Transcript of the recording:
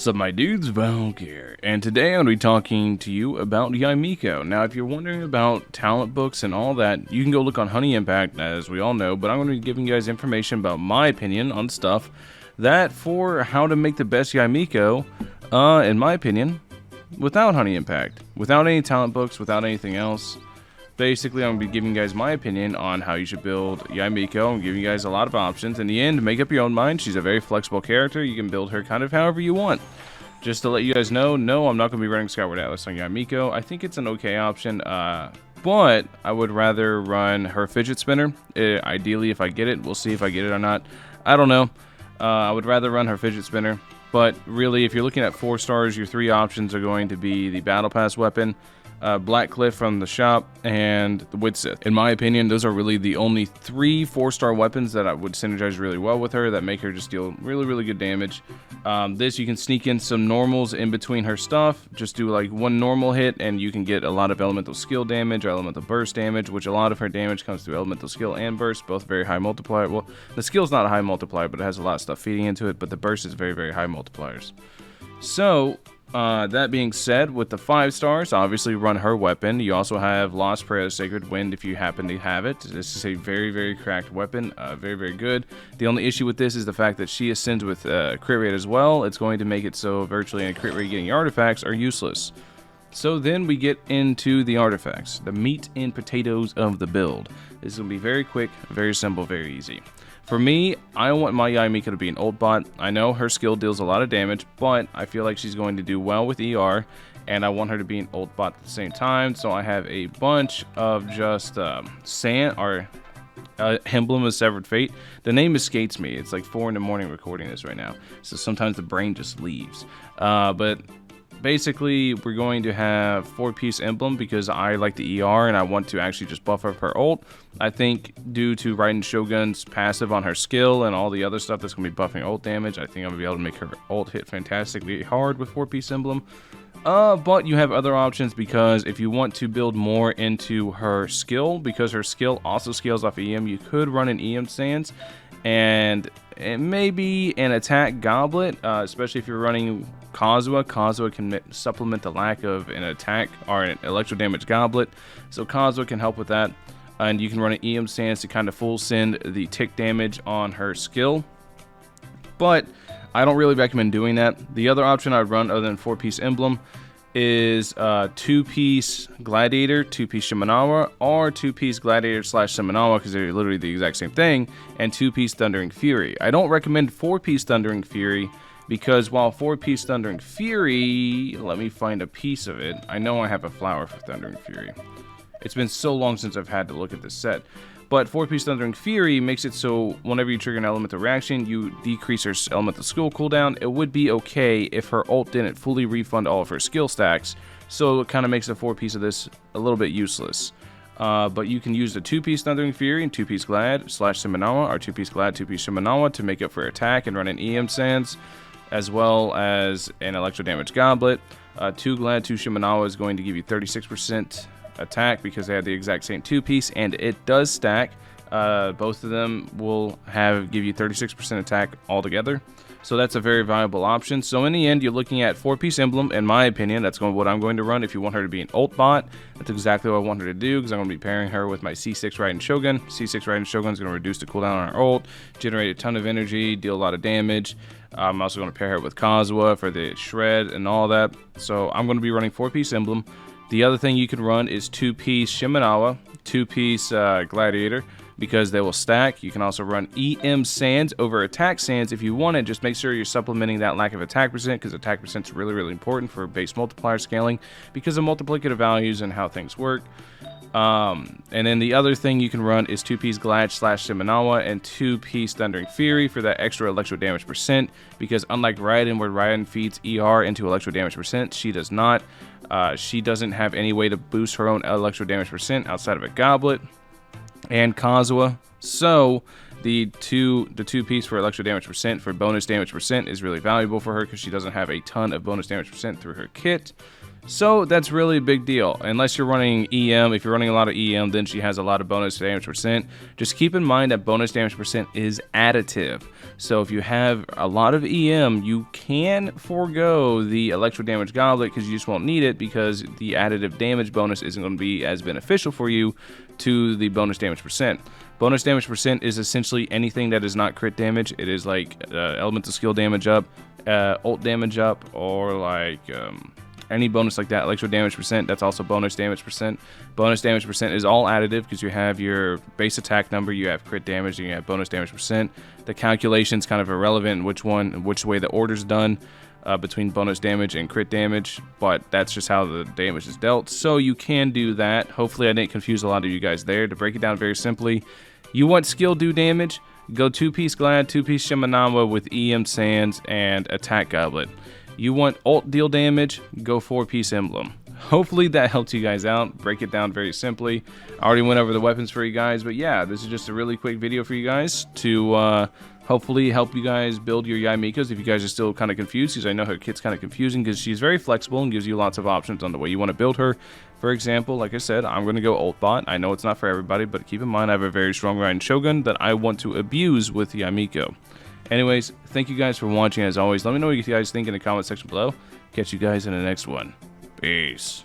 Sup my dudes, Valkyrja, and today I'm going to be talking to you about Yae Miko. Now if you're wondering about talent books and all that, you can go look on Honey Impact, as we all know, but I'm going to be giving you guys information about my opinion on stuff that for how to make the best Yae Miko, in my opinion, without Honey Impact, without any talent books, without anything else. Basically, I'm going to be giving you guys my opinion on how you should build Yae Miko. I'm giving you guys a lot of options. In the end, make up your own mind. She's a very flexible character. You can build her kind of however you want. Just to let you guys know, no, I'm not going to be running Skyward Atlas on Yae Miko. I think it's an okay option, but I would rather run her fidget spinner. Ideally, if I get it. We'll see if I get it or not. I don't know. I would rather run her fidget spinner. But really, if you're looking at 4 stars, your 3 options are going to be the Battle Pass weapon, Black Cliff from the shop, and the Wit Sith. In my opinion, those are really the only 3 4-star weapons that I would synergize really well with her, that make her just deal really good damage. This, you can sneak in some normals in between her stuff. Just do like 1 normal hit, and you can get a lot of elemental skill damage or elemental burst damage, which a lot of her damage comes through elemental skill and burst, both very high multiplier. Well, the skill's not a high multiplier, but it has a lot of stuff feeding into it, but the burst is very high multipliers. So, that being said, with the 5 stars, obviously run her weapon. You also have Lost Prayer, Sacred Wind if you happen to have it. This is a very cracked weapon, very good. The only issue with this is the fact that she ascends with crit rate as well. It's going to make it so virtually any crit rate getting artifacts are useless. So then we get into the artifacts, the meat and potatoes of the build. This is going to be very quick, very simple, very easy. For me, I want my Yae Miko to be an ult bot. I know her skill deals a lot of damage, but I feel like she's going to do well with ER, and I want her to be an ult bot at the same time. So I have a bunch of just sand or emblem of Severed Fate. The name escapes me. It's like 4 in the morning recording this right now, so sometimes the brain just leaves. But basically, we're going to have 4-piece emblem because I like the ER and I want to actually just buff up her ult. I think due to Raiden Shogun's passive on her skill and all the other stuff that's going to be buffing ult damage, I think I'm going to be able to make her ult hit fantastically hard with 4-piece emblem. But you have other options, because if you want to build more into her skill, because her skill also scales off EM, you could run an EM Sands and maybe an attack goblet, especially if you're running Kazuha. Kazuha can supplement the lack of an attack or an electro damage goblet, so Kazuha can help with that. And you can run an EM Sands to kind of full send the tick damage on her skill, but I don't really recommend doing that. The other option I'd run other than 4-piece emblem is 2-piece Gladiator, 2-piece Shimenawa, or 2-piece Gladiator / Shimenawa, because they're literally the exact same thing, and 2-piece Thundering Fury. I don't recommend 4-piece Thundering Fury, because while 4-piece Thundering Fury, let me find a piece of it. I know I have a flower for Thundering Fury. It's been so long since I've had to look at this set. But 4-piece Thundering Fury makes it so whenever you trigger an elemental reaction, you decrease her elemental skill cooldown. It would be okay if her ult didn't fully refund all of her skill stacks, so it kind of makes the 4-piece of this a little bit useless. But you can use the 2-piece Thundering Fury and 2-piece Glad / Shimenawa, or 2-piece Glad, 2-piece Shimenawa to make up for attack and run an EM Sands, as well as an electro damage goblet. 2 Glad, 2 Shimenawa is going to give you 36% attack because they have the exact same 2-piece, and it does stack. Both of them will give you 36% attack altogether, so that's a very viable option. So in the end, you're looking at 4-piece emblem. In my opinion, that's what I'm going to run. If you want her to be an ult bot, that's exactly what I want her to do, because I'm going to be pairing her with my C6 Raiden Shogun. C6 Raiden Shogun is going to reduce the cooldown on her ult, generate a ton of energy, deal a lot of damage. I'm also going to pair her with Kazuha for the shred and all that. So I'm going to be running 4-piece emblem. The other thing you can run is 2-piece Shimenawa, 2-piece Gladiator, because they will stack. You can also run EM Sands over attack Sands if you want it. Just make sure you're supplementing that lack of attack percent, because attack percent is really important for base multiplier scaling because of multiplicative values and how things work. And then the other thing you can run is 2-piece Glad / Shimenawa and 2-piece Thundering Fury for that extra electro damage percent, because unlike Raiden, where Raiden feeds ER into electro damage percent, she does not. She doesn't have any way to boost her own electro damage percent outside of a goblet and Kazuha. So the 2-piece for electro damage percent for bonus damage percent is really valuable for her, because she doesn't have a ton of bonus damage percent through her kit. So that's really a big deal. Unless you're running EM, if you're running a lot of EM, then she has a lot of bonus damage percent. Just keep in mind that bonus damage percent is additive. So if you have a lot of EM, you can forego the electro damage goblet because you just won't need it because the additive damage bonus isn't going to be as beneficial for you to the bonus damage percent. Bonus damage percent is essentially anything that is not crit damage. It is like elemental skill damage up, ult damage up, or like any bonus like that. Electro damage percent, that's also bonus damage percent. Bonus damage percent is all additive because you have your base attack number, you have crit damage, and you have bonus damage percent. The calculation's kind of irrelevant which way the order's done between bonus damage and crit damage, but that's just how the damage is dealt. So you can do that. Hopefully I didn't confuse a lot of you guys there. To break it down very simply, you want skill do damage, go 2-piece Glad, 2-piece Shimanama with EM Sands and attack goblet. You want ult deal damage, go 4-piece Emblem. Hopefully that helped you guys out. Break it down very simply. I already went over the weapons for you guys, but yeah, this is just a really quick video for you guys to hopefully help you guys build your Yae Mikos if you guys are still kind of confused, because I know her kit's kind of confusing because she's very flexible and gives you lots of options on the way you want to build her. For example, like I said, I'm going to go ult bot. I know it's not for everybody, but keep in mind I have a very strong Ryan Shogun that I want to abuse with Yae Miko. Anyways, thank you guys for watching. As always, let me know what you guys think in the comment section below. Catch you guys in the next one. Peace.